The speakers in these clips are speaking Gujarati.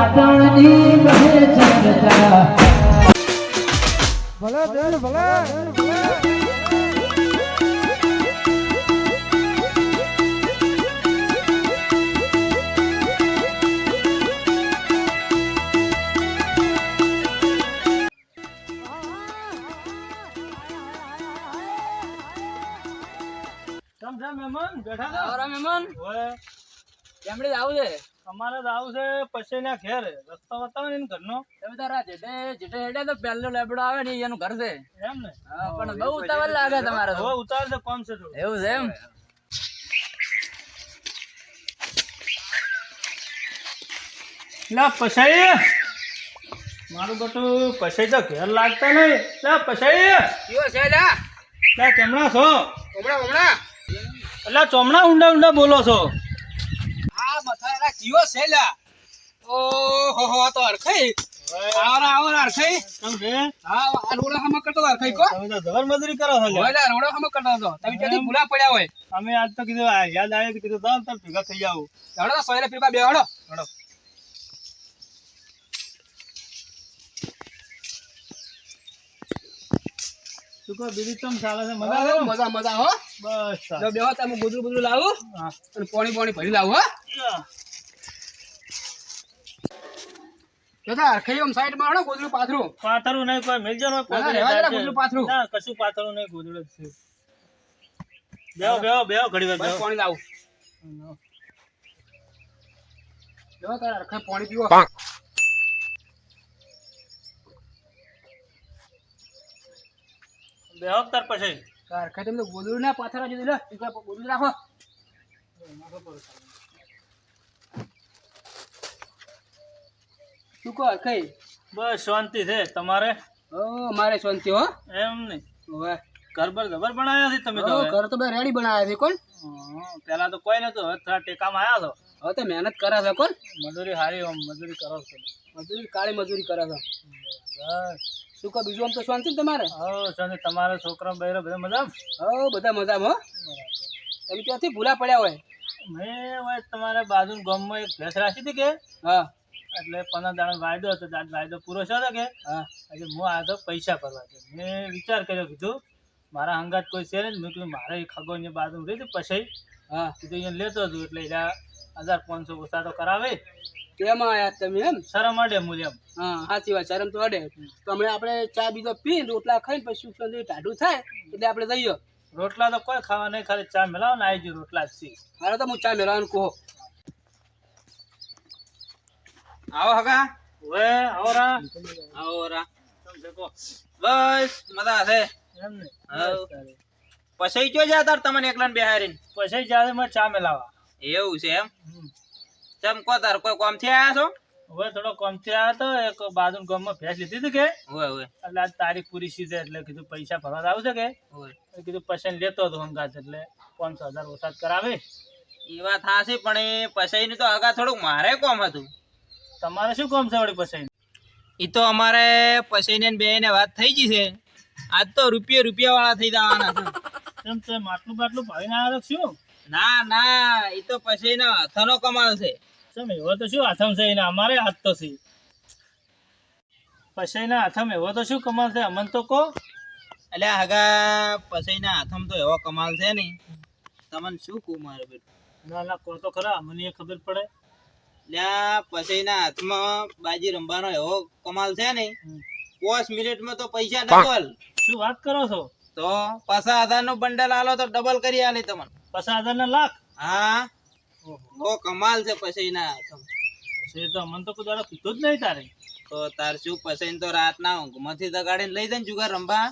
પાટણની બહે ચર્ચા ભલે દેન ભલે મહેમાન બેઠા છો? આવરા મહેમાન ઓય, કેમડે આવું છે અમારે તો આવું છે પછી ના ઘેર રસ્તો બતાવો ને ઘરનો. તમે તારા જેઠે જેઠે હેડે તો પહેલો લેબડો આવે ને એનું ઘર છે એમ ને? હા, પણ બહુ ઉતાવળ લાગે તમારે તો. હવે ઉતાર છે, કોમ છે થોડું. એવું છે એમ લા પછાઈ મારું બટું પછાઈ તો ઘેર લાગતા નહીં. લા પછાઈ કયો છે લા લા કેમણા છો? હમણાં એટલે ચોમણા ઊંડા ઊંડા બોલો છો. આ મથાલા કયો છે લા ઓહો હો તો અરખઈ આવરા અરખઈ કેમ છે? હા આ રોડા હમ કરતો અરખઈ કો તમે તો જબર મજૂરી કરો છો લ્યા. હોય લા રોડા હમ કરતો હતો તમે ક્યાંથી ભૂલા પડ્યા હોય અમે આજ તો કીધું આ યાદ આવે કે કીધું ચાલ તાર ભેગા થઈ જાવ. હેડો તો સોયરે પીપા બે હેડો હેડો. શું કહો બીજું કેમ ચાલે છે? મજા આવે ને? મજા મજા હો બસ જો સારું. બેહો તમે ગુદરું લાવું હા. અને પાણી ભરી લાવું હો જોતા અરખઈ આમ સાઈડ માં હેડો ગુદરું પાથરું પાથરું નહીં કોઈ મિલજો ને ના, રહેવા દે ને, ગોદડું પાથરું. ના કશું પાથરું નહીં, ગોદડું જ છે. બેહો ઘડી વાર બસ બેહો. પાણી લાવું જો તારા અરખઈ પાણી પીવો બેહો તાર પછી. તાર અરખઈ તમે ગોદરું ના પાથરા જોઈ લે ઈ કાંઈ ગોદરું રાખો શું કહો અરખઈ બસ શાંતિ છે તમારે? ઓ મારે શાંતિ હો એમ નહીં? હવે ઘર બર જબર બનાવ્યા છે તમે તો હવે. ઘર તો બે રેડી બનાવ્યા છે કોણ હા, પેલા તો કોઈ નતું, હવે થોડા ટેકામાં આવ્યા છો. હવે તો મહેનત કરે છે કોણ મજૂરી હારી આમ મજૂરી કરો છો. મજૂરી કાળી મજૂરી કરે છે બસ. શું કહો બીજું આમ તો શાંતિ ને તમારે હો શાંતિ. તમારા છોકરા બૈરા બધા મજા? હો બધા મજામાં હો તમે ત્યાંથી ભૂલા પડ્યા હોય મેં હવે તમારા બાજુ ગામમાં એક ભેંસ રાખી હતી કે હા એટલે 15 દાડા વાયદો હતો, આજ વાયદો પૂરો થયો કે હા આજે હું આવ્યો તો પૈસા ભરવા છે. મેં વિચાર કર્યો, કીધું મારા હંગાત કોઈ છે ને, મેં કીધું મારે ખગો ને બાજુ રહી હતી પછી હા કીધું અહીંયા લેતો હતું એટલે એના 1500 ઓછા તો કરાવે. તેમાં આયા તમે એમ શરમ અડે મૂલ્ય એમ. હા સાચી વાત શરમ તો અડે તો હમણાં આપણે ચા બીજો પી રોટલા ખાઈને પછી સુખ શાંતિ ટાઢું થાય એટલે આપણે જઈએ રોટલા તો કોઈ ખાવા નહીં, ખાલી ચા મેલાવો ને આવી ગયું, રોટલા જ છે. હાલો તો હું ચા મેળવાનું કહો આવો હગા હવે આવરા આવો રા કેમ છે કહો? બસ મજા છે એમ ને? હાવ. બસ તારે. પછી કયો જા તાર તમને એકલાને બેહારીને પછી જ્યારે મેં ચા મેલાવા. એવું છે એમ હમ. તેમ કો તાર કોઈ કોમ થી આયા છો હવે થોડો કોમથી આવ્યો તો એક બાજુ ગામમાં ભેંસ લીધી હતી કે ઓય ઓય એટલે આજ તારીખ પૂરી સીધે એટલે કીધું પૈસા ભરવા આવશે કે ઓય એટલે કીધું પછી લેતો હતો હંગાત એટલે 500,000 ઓછા જ કરાવે. એ વાત હાસી પણ એ પછી ની તો હગા થોડુંક મારે કોમ હતું તમારે શું કામ છે વળી પછી? ઈ તો અમારે પછી ને બે ને વાત થઈ ગઈ છે આજ તો રૂપિયા વાળા થઈ જવાના છે કેમ છે માટલું બાટલું ભાવીને આવ્યો તો શું? ના ના ઈ તો પછી નો હથનો કમાલ છે કેમ એવો તો શું હાથમ છે એને? અમારે હાથ તો છે પછી ના હાથમ એવો તો શું કમાલ છે અમન તો કહો. એટલે હગા પછી ના હાથમ તો એવો કમાલ છે ને તમને શું કહું મારે બેટું ના ના કહો તો ખરા, મને એ ખબર પડે. લ્યા પછી ના હાથમાં બાજી રમવાનો એવો કમાલ છે ને 5 મિનિટમાં તો પૈસા ડબલ શું વાત કરો છો? તો 50,000 નું બંડલ આલો તો ડબલ કરી આલે તમને 50,000 લાખ? હા ઓહો. બહુ કમાલ છે પછી ના હાથમ પછી તો અમન તો કોઈ દાડો કીધું જ નહીં તારે. તો તાર શું પછી તો રાતના ઊંઘમાંથી દગાડીને લઈ જાય ને જુગાર રમવા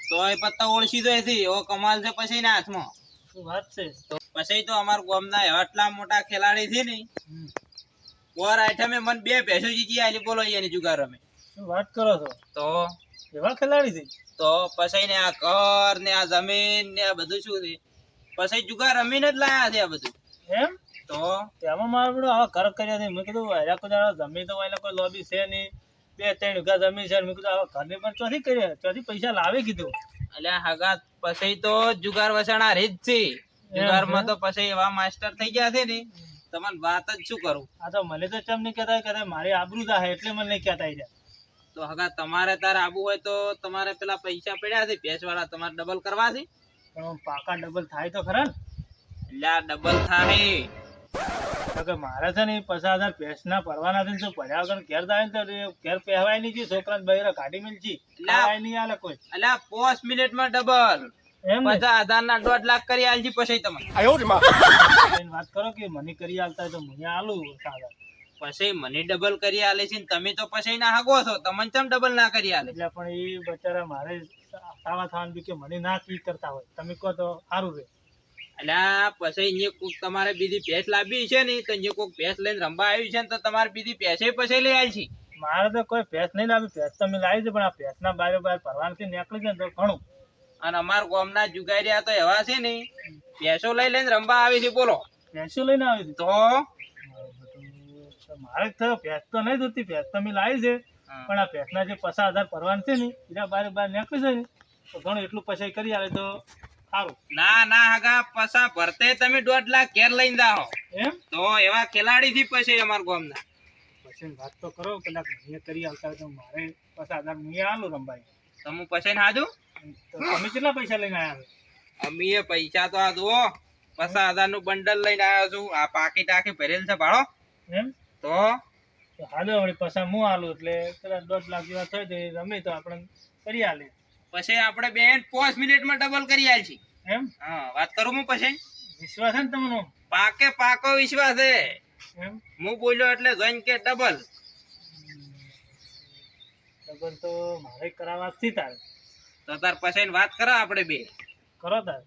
તો એ પત્તા ઓળખી જાય છે એવો કમાલ છે પછી ના હાથમાં શું વાત છે? તો પછી તો અમાર ગામના એવા આટલા મોટા ખેલાડી છે ને હમ. ઓર આઈટમે મને 2 ભેંસો જીતી આલી બોલો એની જુગાર રમે શું વાત કરો છો? તો એવા ખેલાડી છે? તો પછી ને આ ઘર ને આ જમીન ને આ બધું શું છે પછી જુગાર રમીને જ લાયા છે આ બધું એમ? તો તેમાં મારે બધું આવા ઘર કર્યા છે. મેં કીધું હેરા કોઈ દાડો જમીન તો એટલે કોઈ લોબી છે નહીં, 2-3 વીઘા જમીન છે. મેં કીધું આવા ઘરની પણ ચોથી કરી, ચોથી પૈસા લાવે કીધું. એટલે હગા પછી તો જુગાર વસાણા રીત છે જુગારમાં તો પછી એવા માસ્ટર થઈ ગયા છે ને તો તમને વાત જ શું કરું. આ તો મને તો ચમ નહીં કહેતા કે મારી આબરૂ જાહે એટલે મને નહીં કહેતા ઈ રહ્યા. તો હગા તમારે તાર આબુ હોય તો તમારે પેલા પૈસા પડ્યા છે ભેંસ વાળા, તમારે ડબલ કરવા છે. પણ આમ પાકા ડબલ થાય તો ખરા ને. એટલે આ ડબલ થાય. તો કે મારે છે ને 50,000 ભેંસના ભરવાના છે ને તો ભર્યા વગર ઘેર જાય ને તો ઘેર પહેવાય નહીં, જે છોકરાને બૈરા કાઢી મેલજી ખાવાય નહીં આલે કોઈ. એટલે 5 મિનિટમાં ડબલ એમ ને? 50,000 ના 1.5 લાખ કરી આલજી પછી તમે. એને વાત કરો કે મને કરી આલતા હોય તો મને આલું સાદા. પછી મને ડબલ કરી આલે છે ને તમે તો પછી ના હગો છો, તમને ચમ ડબલ ના કરી આલે. એટલે પણ એ બચારા મારે સાવા થવાનું બી કે મને ના કી કરતા હોય, તમે કહો તો સારું રહે. એટલે પછી અહીંયા કોક તમારે બીજી ભેંસ લાવવી છે ને તો અહીંયા કોક ભેંસ લઈને રંબા આવી છે ને તો તમારે બીજી ભેંસે પછી લઈ આવી છે. મારે તો કોઈ ભેંસ નહીં લાવી, ભેંસ તો મેં લાવી છે પણ આ ભેંસના બારે બાર ભરવાનાથી નીકળી જાય ને તો ઘણું. અને અમારા ગામના જુગારિયા તો એવા છે ને ભેંસો લઈ લઈને રંબા આવી છે. બોલો ભેંસો લઈને આવી હતી તો મારે તો ભેંસ તો નહીં જોતી, ભેંસ તો મેં લાવી છે પણ આ ભેંસના જે 50,000 ભરવાના છે ને એના બારે બાર નીકળી જાય ને તો ઘણું એટલું પછી કરી આવે તો સારું. ના ના હગા પસા ભરતે તમે 1.5 લાખ ઘેર લઈને જાઓ એમ તો એવા ખેલાડી થી પછી અમારા ગામના. પછી વાત તો કરો, કદાચ મને કરી આવતા હોય તો મારે 50,000 મેં આલું રંબાઈ. તમે પછી હાજુ તો તમે કેટલા પૈસા લઈને આવ્યા? અમે પૈસા તો આ જુઓ 50,000 નું બંડલ લઈને આવ્યો છું. આ પાકીટ આખી ભરેલ છે ભાડો. એમ તો હાલો વળી પછી હું આલું એટલે કદાચ 1.5 લાખ જેવા થઈ જાય રમે તો આપણે કરી આલે. પછી આપણે બેન 5 મિનિટમાં ડબલ કરી આલ છીએ. એમ હા વાત કરું હું પછી. વિશ્વાસ છે ને તમને? પાકે પાકો વિશ્વાસ છે. એમ હું બોલ્યો એટલે જોઈને કે ડબલ. ડબલ તો મારે કરાવવા જ છે તારે. તો તાર પછી વાત કરો આપણે બે. કરો તારે.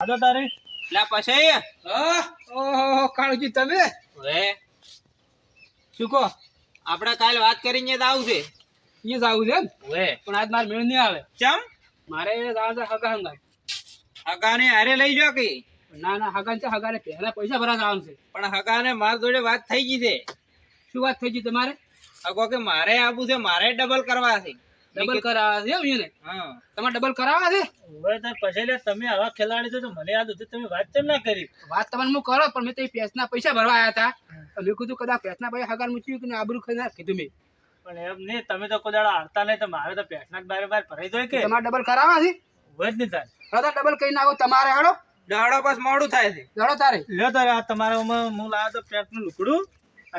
હાલો તારે એટલે પછી ઓહો કાળજી તમે હવે શું કહો? આપણે કાલે વાત કરીને જ આવું છે. અહીંયા જ આવું છે એમ? હવે પણ આજ મારે મેળ નહીં આવે. ચમ મારે જવા છે હગા હંગાય. હગાને હારે લઈ જાઓ કે. ના ના હગા છે, હગાને પહેલા પૈસા ભરવા જવાનું છે. પણ હગાને મારા જોડે વાત થઈ ગઈ છે. શું વાત થઈ ગઈ તમારે? હગો કે મારે આવું છે, મારે ડબલ કરવા છે. ડબલ કરાવવા છે એમ એને? હા તમારે ડબલ કરાવવા છે? હવે તાર પછી લે તમે આવા ખેલાડી છો તો મને યાદ હતું તમે વાત કેમ ના કરી? વાત તમને હું કરો પણ મેં તો પેસના પૈસા ભરવા આવ્યા હતા. મેં કીધું કદાચ પેસના પૈસા હગાર મૂક્યું કે આબરૂ ખાઈ ના કીધું મેં. પણ એમ નહીં, તમે તો કોઈ દાડો હારતા નહીં તો મારે તો પેટના જ બારે બાર ભરાઈ જાય કે તમારે ડબલ કરાવવા છે? હોય જ નહીં તારે. હવે ડબલ કઈ નાખો તમારે હાડો દાડો પાસ મોડું થાય છે. લડો તારે. લ્યો તારે આ તમારામાં હું લાવ્યો તો પેટનું લુકડું.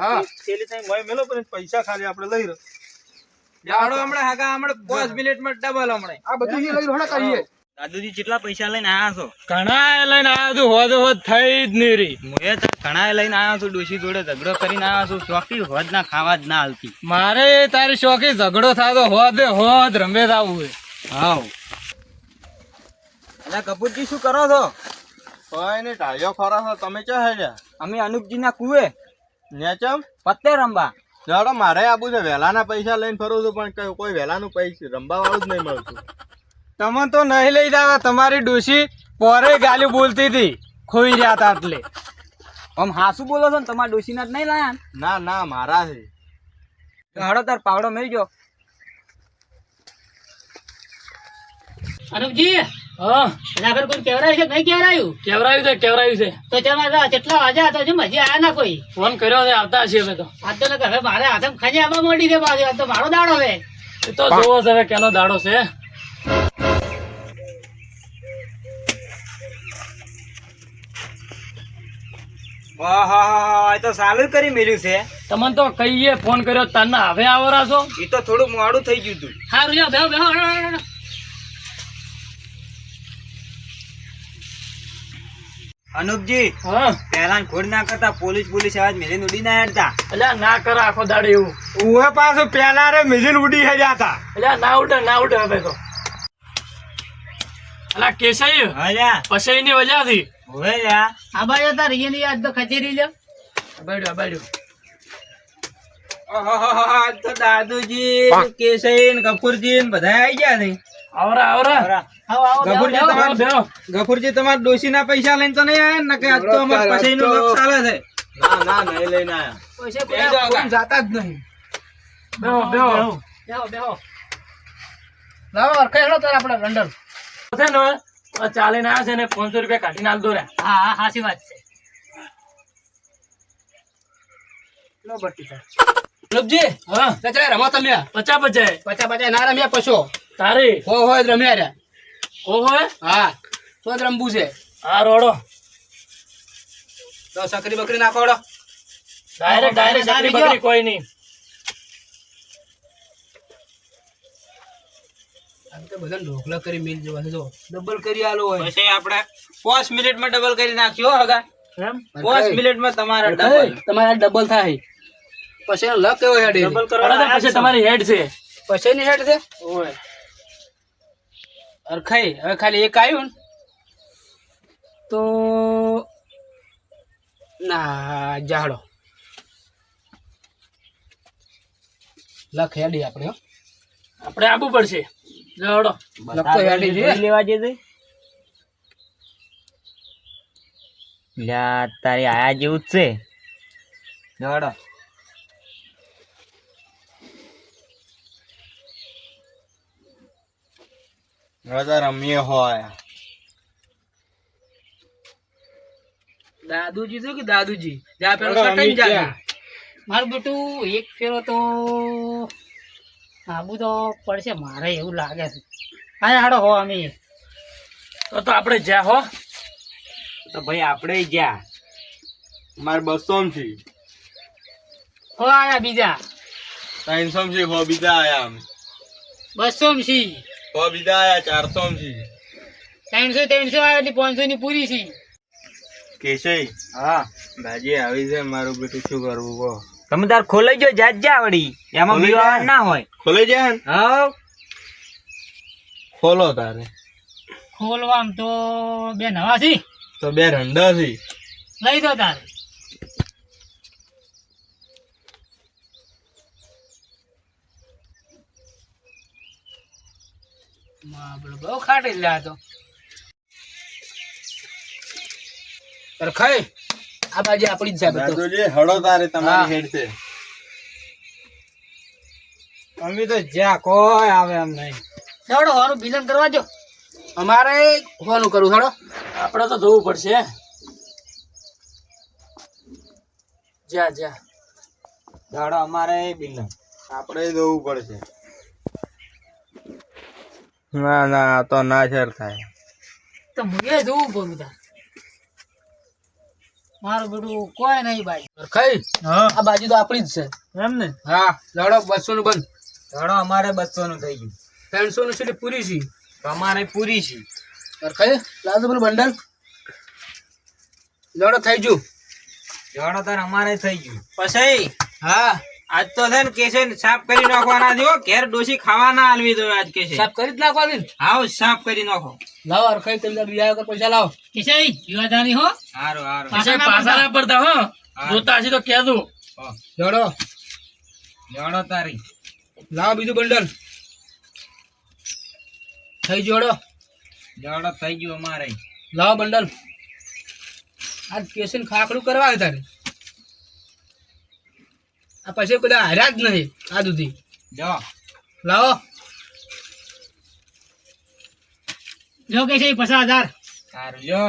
હા. પેલી time મોય મેલો પણ પૈસા ખાલી આપણે લઈ રહ્યો. દાડો હમણાં હગા હમણાં 5 મિનિટમાં ડબલ હમણાં. આ બધું જે લઈ હડો કરીએ. દાદુજી કેટલા પૈસા લઈને આયા છો? ઘણા લઈને આવ્યો તું હોદ હોદ થઈ જ નહીં રહી. મુએ તો ઘણા લઈને આવ્યો છું. ડોશી જોડે ઝઘડો કરીને આવ્યો છું. શોખી હોદ ના ખાવા જ ના હાલતી. મારે તારી શોખી ઝઘડો થતો હોદ હોદ રમે આવું હોય. હાવ અલા કપૂરજી શું કરો છો? કોઈ ને ટાળિયો ખરો છો તમે ચો હેડ્યા? અમે અનુપજી ના કુએ નેચમ પત્તે રંબા. જાડો મારે આબુ છે, વહેલાના પૈસા લઈને ફરું છું પણ કોઈ વહેલાનું પૈસા રંબા વાળું જ નહીં મળતું. તમે તો નહીં લઈ જાવ, તમારી ડોશી પોરે ગાલી બોલતી હતી ખોઈ રહ્યા હતા એટલે. આમ હાસુ બોલો છો ને? તમારા ડોશી ના જ નહીં લાયા? ના ના મારા છે. હડો તાર પાવડો મેળજો. અનુપજી આગળ કોઈ કેવરાયું છે કે નહીં કેવરાયું? કેવરાયું છે. તો ચેટલા વાગ્યા હતા? હજી આયા ના કોઈ? ફોન કર્યો છે, આવતા હશે હવે તો. આ તો નકર હવે મારે હાથમ ખાલી આવવા માંડી છે પાછી. આ તો મારો દાડો હવે. એ તો જોવો છે હવે કેનો દાડો છે. વાહ તો ચાલુ કરી મેલ્યું છે. તમને તો કહીએ ફોન કર્યો તારના હવે આવરા છો. એ તો થોડું મોડું થઈ ગયું હતું. સારું જાઓ બેહો બેહો હળો, હળો, હળો. અનુપજી હા પહેલા ખોડ ના કરતા પોલીસ અવાજ મેલીને ઉડી ના હેડતા. એટલે ના કરે આખો દાડે એવું. ઉવે પાછું પેલા રે મિજીન ઉડી હેડ્યા હતા. એટલે ના ઉડે હવે તો. અલા કેસાઈ હલ્યા પછી ની વજહ થી હવે લ્યા આ બાજુ તાર અહીંયાની આજ તો કચેરી લ્યો. બાડ્યો તો દાદુજી કેશઈ ને ગફુરજી ને બધા આવી ગયા છે. આવરા આવો આવો બેહો, ગફુરજી બેહો. તમારા ગફુરજી તમારા ડોશી ના પૈસા લઈને તો નહીં આયા ને કે આજ તો અમારે પછી નું લક્ષ ચાલે છે. ના ના નહીં લઈને આયા. પૈસા બેહી જાઓ કોઈ જાતા જ નહીં. બેહો બેહો બેહો. લાવો અરખાઈ હેડો તારે આપણે લંડન. છે ને ચાલીને આવ્યા છે ને 500 રૂપિયા કાઢીને આલ દો રે. હા હા સાચી વાત છે. નો ભરતી થાય રૂપજી હા તો ચાલે રમો તમે 50 50 ના રમ્યા પછો તારે હોય જ રમ્યા રહ્યા ઓ હોય હા તો જ રમવું છે આ રોડો તો સકરી બકરી નાખો હળો. ડાયરેક્ટ ચાકરી બકરી કોઈ નહીં આમ તો બધા ઢોકળા કરી મિલ જવા છે જો ડબલ કરી આલો હોય પછી આપણે 5 મિનિટમાં ડબલ કરી નાખ્યો હો હગા એમ 5 મિનિટમાં તમારા ડબલ તમારા ડબલ થાય પછી એનો લક એવો હેડ ડબલ કરવા પછી તમારી હેડ છે પછી ની હેડ છે ઓય અરખાઈ હવે ખાલી એક આવ્યું ને તો ના જાડો લખ હેડી આપણે હો. આપણે આબુ પડશે જોડો લખ તો હેડી છે લેવા જઈએ લ્યા તારી આયા જેવું જ છે જોડો હવે રમીએ હોય દાદુજી તો કે દાદુજી જા પેલો સટાઈ જા મારું બેટું એક ફેરો તો આબુ તો પડશે મારે એવું લાગે છે હા હાડો હો અમે તો આપણે જ્યાં હો તો ભાઈ આપણે જ્યાં મારે 200 છે હો આયા બીજા 300 છે હો બીજા આયા અમે 200 છી હો બીજા આયા 400 છે 300 આવ્યા એટલે 500 ની પૂરી છે કેશય હા ભાજી આવી છે મારું બેટું શું કરવું કહો તમે તાર ખોલાઈ જો જાત જા વળી એમાં ખોલાઈ બીવા જા. ના હોય ખોલે જાય ને હા ખોલો તારે ખોલવામ તો બે નવા છે તો 2 રંડા છે લઈ દો તારે બહુ ખાટી લ્યા તો અરખાઈ આ બાજુ આપણી જ છે બધું દાદુજી હળો તારે તમારી હેડ છે અમે તો જ્યાં કોઈ આવે એમ નહીં દોડો હોરું બિલન કરવા જો અમારે હોવાનું કરવું થોડો આપણે તો જોવું પડશે જા જા જોડો અમારે બિલ આપણે જોવું પડશે ના ના આ તો ના શેર થાય તો મુએ જોવું પડું તાર મારું બેટું કોઈ નહીં ભાઈ અરખાઈ હા આ બાજુ તો આપણી જ છે એમ ને હા લડો 200 નું બંધ જોડો અમારે 200 નું થઈ ગયું 300 નું સીધી પૂરી છે તો અમારે પૂરી છે અરખાઈ લાવ તો પેલું બંડલ લડો થઈ ગયું જોડો તાર અમારે થઈ ગયું પછી હા આજ તો છે ને કેસે સાફ કરી નાખવાના દો ઘેર ડોસી ખાવાના આલવી દો આજ કેસે સાફ કરી જ નાખવા દે હાવ સાફ કરી નાખો લાવો અરખાઈ તમે બીજા વગર પૈસા લાવો કિસે યુવાધાની હો હારું હારું પછી પાછા ના પડતા હો જોતા હશે તો કહેજો લડો જોડો તારી લાવો બીજું બંડલ થઈ જોડો જોડો થઈ ગયું અમારે લાવો બંડલ આજ પેશન્ટ ખાકડું કરવા આવે તારે આ પછી કદાચ હાર્યા જ નહીં આ સુધી જો લાવો જો કે છે 50,000 સારું જો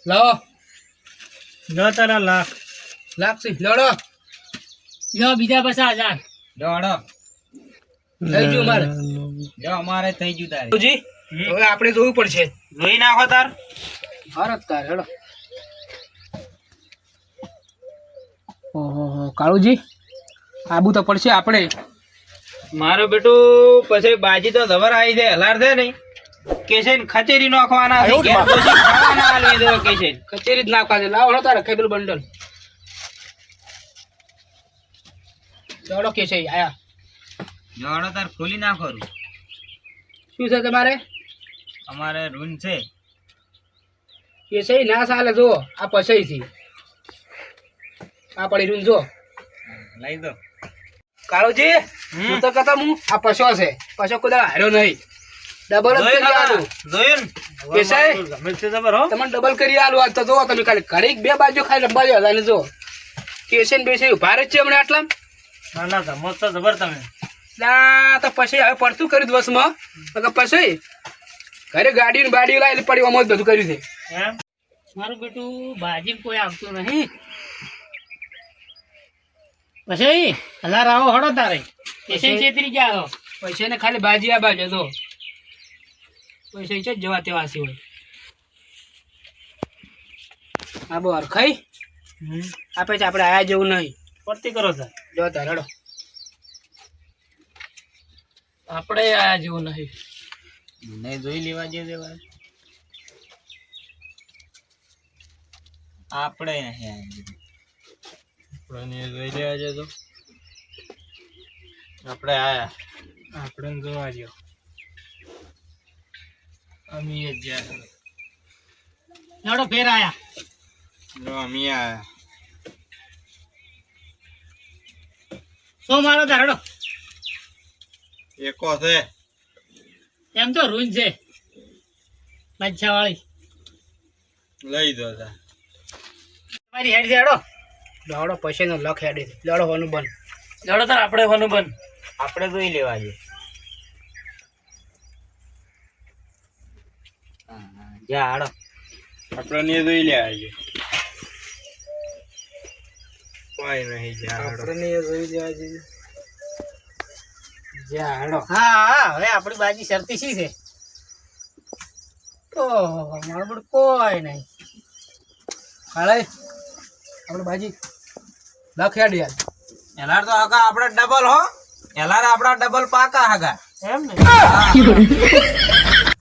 લાવો જો તારા લાખ લાગશે લડો જો બીજા 50,000 જોડો થઈ ગયું મારે જો અમારે થઈ ગયું તારે જી હવે આપણે જોવું પડશે જોઈ નાખો તાર ભારત તાર હેડો ઓહો કાળુજી આબુ તો પડશે આપણે મારું બેટું પછી બાજી તો જબર આવી છે હલાર છે નહીં કેસે ખચેરી નાખવાના છે ઘેર ડોસી ખાવાના આલવી દો કેસે કચેરી જ નાખવા છે લાવો હળો તારે કેબલ બંડલ ચડો કે છે આયા જોડો તાર ખોલી નાખો રૂ. શું છે તમારે અમારે રૂન છે કે છે ના ચાલે જો આ પસઈ છે આ પડી રૂન જો લઈ દો કાળુજી હું તો કહેતો હું આ પશો છે પશો કુદા હાર્યો નહીં ડબલ જ કરી આલું જોયું કે છે ગમે તે જબર હો તમને ડબલ કરી આલું આજ તો જો તમે ખાલી ઘડીક બે બાજુ ખાલી લંબાજો હલાને જો કેસે ને બેસે ઉભા જ છે હમણાં આટલા ના ના ગમત તો જબર તમે ના તો પછી હવે પડતું કર્યું દિવસમાં તો પછી ઘરે ગાડી ને બાડી લાવી પડી આમ જ બધું કર્યું છે એમ મારું બેટું બાજી કોઈ આવતું નહીં પછી હલાર આવો હડો તારે કેસે છેતરી ગયા તો પૈસા ને ખાલી બાજી આ બાજુ તો પૈસા છે જ જવા તેવા છે હોય આ બહુ હરખાઈ આપે છે આપણે આયા જેવું નહીં પડતી કરો સર જો તાર હડો આપણે આયા જેવું નહીં મને જોઈ લેવા જે દેવા આપણે નહીં આપણે જોઈ લેવા છે તો આપણે આયા આપણે જોવા જો અમે જ જાય લડો ફેર આયા જો અમે આયા શું મારો તાર હડો એકો છે એમ તો રૂન છે મચ્છા વાળી લઈ દો તા તમારી હેડ છે હડો લડો પૈસા નો લખ હેડી લડો હોનું બંધ લડો તાર આપણે હોનું બન આપણે જોઈ લેવા જે જા હાડો આપણે ને જોઈ લેવા છે કોઈ નહીં જા આપણે જોઈ દેવા જઈએ જા હડો હા હા હવે આપણી બાજી શરતી શી છે ઓહો મારું બધું કોઈ નહીં હાલે આપણે બાજી લખ હેડી યાર એલાર તો હગા આપણે ડબલ હો એલાર આપડા ડબલ પાકા હગા એમ ને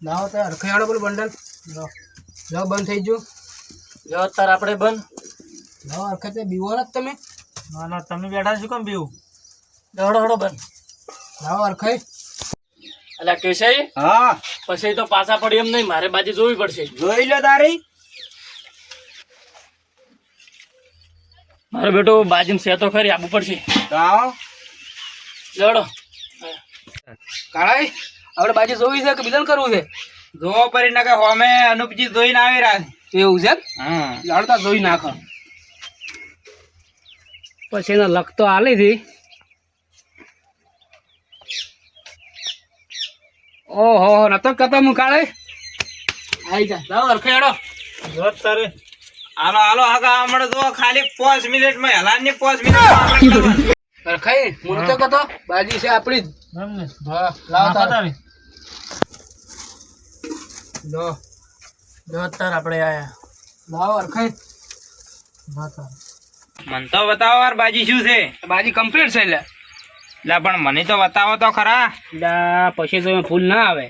લાવો તો હરખાઈ હાડો પેલું બંડલ લાવો બંધ થઈ ગયું જો તાર આપણે બન લાવો હરખાઈ તે બીવો નથી તમે ના ના તમે બેઠા છો કેમ બીવું હડો હડો બન લાવો હરખાઈ એટલે કેસાઈ હા પછી તો પાછા પડી એમ નહીં મારે બાજી જોવી પડશે જોઈ લો તારી મારો બેટો બાજી છે તો ખરી આપવું પડશે તો આવો લડો કાળાઈ આપણે બાજી જોવી છે કે બીજાને કરવું છે જોવો પરી ના કે હોમે અનુપજી જોઈને આવી રહ્યા છે એવું છે હા લડતા જોઈ નાખો પછી એનો લખ તો આલી હતી ઓહો નતો કતો હું કાળે આઈ જા લાવો હરખાઈ હાડો જો તારે હાલો હાલો હગા હમણાં જો ખાલી 5 મિનિટમાં હેલાન ની 5 મિનિટ હરખાઈ હું નતો કતો બાજી છે આપણી જ એમ ને હા લાવો તાર તારે લો જો તાર આપણે આયા લાવો હરખાઈ મને તો બતાવો યાર બાજી શું છે બાજી કમ્પ્લીટ છે એટલે લા પણ મને તો બતાવો તો ખરા લા પછી તો ફૂલ ના આવે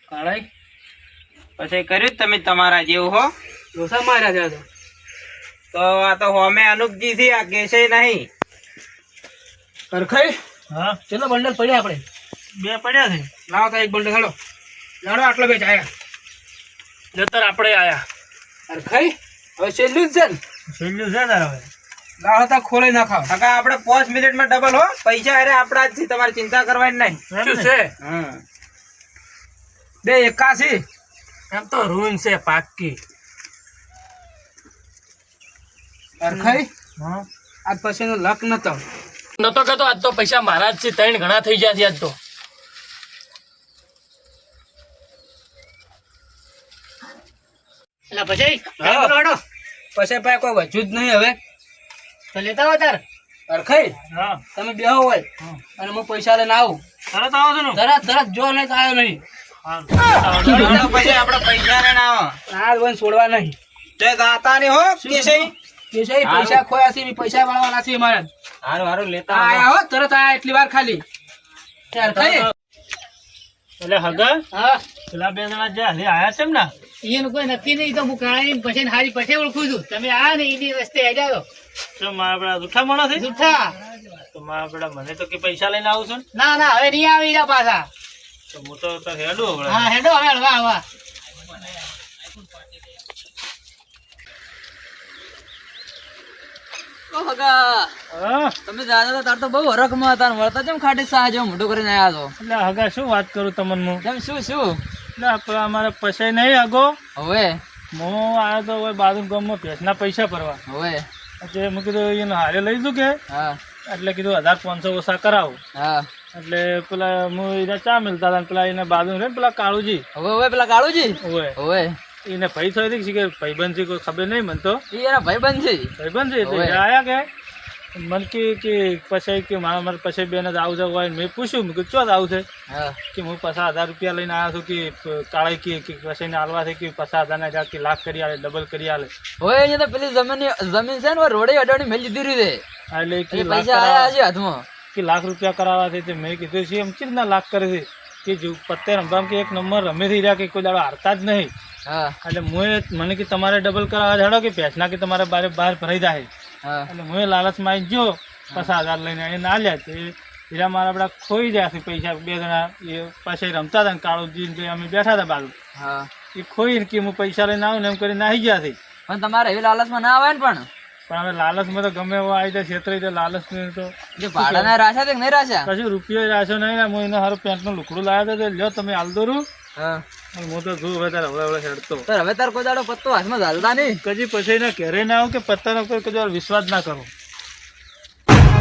કાળાઈ પછી કર્યું જ તમે તમારા જેવું હો ડોસા માર્યા છે તો આ તો હોમે અનુપજી થી આ કેસે નહીં હરખાઈ હા ચલો બંડલ પડ્યા આપણે બે પડ્યા છે લાવો તો એક બંડલ હાલો લાડો આટલો બે ચાયા જો તાર આપણે આયા હરખાઈ હવે છેલ્લું જ છે ને છેલ્લું છે તારે હવે લાવો તો ખોલાઈ નાખાવ હગા આપણે 5 મિનિટમાં ડબલ હો પૈસા અરે આપણા જ છે તમારે ચિંતા કરવાની નહીં એમ શું ને? છે હા બે 81 એમ તો રૂન છે પાક્કી હરખાઈ હા આજ પછી નો લક નતો નતો કહેતો આજ તો પૈસા મારા જ છે ત્રણ ઘણા થઈ ગયા છે આજ તો એટલે પછી હા. લડો પછી ભાઈ કોઈ વજુ જ નહીં હવે તો લેતા હો તાર હરખાઈ હા તમે બેહો હોય અને હું પૈસા લઈને આવું તરત આવો છો ને તરત જો નહીં તો આવ્યો નહીં ચાલો પછી આપણે પૈસા લઈને આવો હાલ વન છોડવા નહીં તે દાતા ની હો કેસે કે છે પૈસા ખોયા છે બી પૈસા વાળવાના છે મારે હારું હારું લેતા આયા હો તરત આયા એટલી વાર ખાલી ત્યાર ખાઈ એટલે હગા હા પેલા બે જણા જે હાલી આયા છે ને એનું કોઈ નક્કી નહીં તો હું કાળી પછી હારી પછી ઓળખું છું તમે આ ને એની રસ્તે હેડ્યા તો મારા પેલા જૂઠા માણસ છે જૂઠા તો મારા પેલા મને તો કે પૈસા લઈને આવું છું ને ના ના હવે નહીં આવી રહ્યા પાછા તો હું તો તાર હેડું હવે હા હેડો હવે હળવા હવા હા તમે દાદા તાર તો બહુ હરખમાં હતા ને વળતા જેમ ખાટી સાહ જેમ મોટું કરીને આવ્યા છો એટલે હગા શું વાત કરું તમને હું કેમ શું શું એટલે આપણે અમારે પૈસા નહીં હગો હવે હું આવ્યો તો હવે બાજુ ગામમાં ભેંસના પૈસા ભરવા હવે એટલે મેં કીધું એને હારે લઈ દઉં કે હા એટલે કીધું 1500 ઓછા કરાવું હા એટલે પેલા હું એને ચા મિલતા હતા ને પેલા એને બાજુ રે ને પેલા કાળુજી હવે હવે પેલા કાળુજી હોય હવે એને ભાઈ થયો હતી કે ભાઈબંધ છે કોઈ ખબર નહીં મને તો એ એના ભાઈબંધ છે. ભાઈબંધ છે એટલે ઓવે. આયા કે મને કે પછી કે મારા પછી બેન જ આવું હોય મેં પૂછ્યું મેં કીધું ચો આવું છે હા કે હું 50,000 રૂપિયા લઈને આવ્યો છું કે કાળે કે પછી ને હાલવા છે કે 50,000 ના કે લાખ કરી આલે ડબલ કરી આલે હોય અહીંયા તો પેલી જમીન છે ને રોડે અડાણી મેલી દીધી રહી એટલે કે એટલે લાખ પૈસા આયા છે હાથમાં. કે લાખ રૂપિયા કરાવવા છે તે મેં કીધું છે એમ ચીજ ના લાખ કરે છે કે જો પત્તે રમવામાં કે એક નંબર રમે થઈ રહ્યા કે કોઈ દાડો હારતા જ નહીં હા એટલે મને કે તમારે ડબલ કરાવવા જાડો કે ભેંસના કે તમારે બહાર ભરાઈ જાય હા એટલે હું લાલચમાં આવી ગયો 50,000 લઈને એ ના લ્યા તે હીરા મારા આપડા ખોઈ ગયા છે પૈસા બે જણા એ પછી રમતા હતા ને કાળુજી ને અમે બેઠા હતા બાજુ હા એ ખોઈને કે હું પૈસા લઈને આવું ને એમ કરીને નાહી ગયા છે પણ તમારે એવી લાલચમાં ના આવે ને પણ પણ હવે લાલચમાં તો ગમે એવો આવી જાય છેતરાઈ જાય લાલચ તો જે ભાડાના રાશા છે કે નહીં રાશા? કશું રૂપિયો રાખ્યો નહીં ને હું એને હારું પેન્ટનું લુકડું લાવ્યો હતો લ્યો તમે હાલ દોરું હા અને હું તો જોઉં હવે તારે હવે હેડતો તો હવે તાર કોઈ દાડો પત્તો હાથમાં ઝાલતા નહીં. કદી પછી એને ઘરે ના આવું કે પત્તાનો કોઈ કદી વાર વિશ્વાસ ના કરો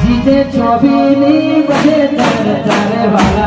જીતે છોબીની બધે તારે તારે વાલા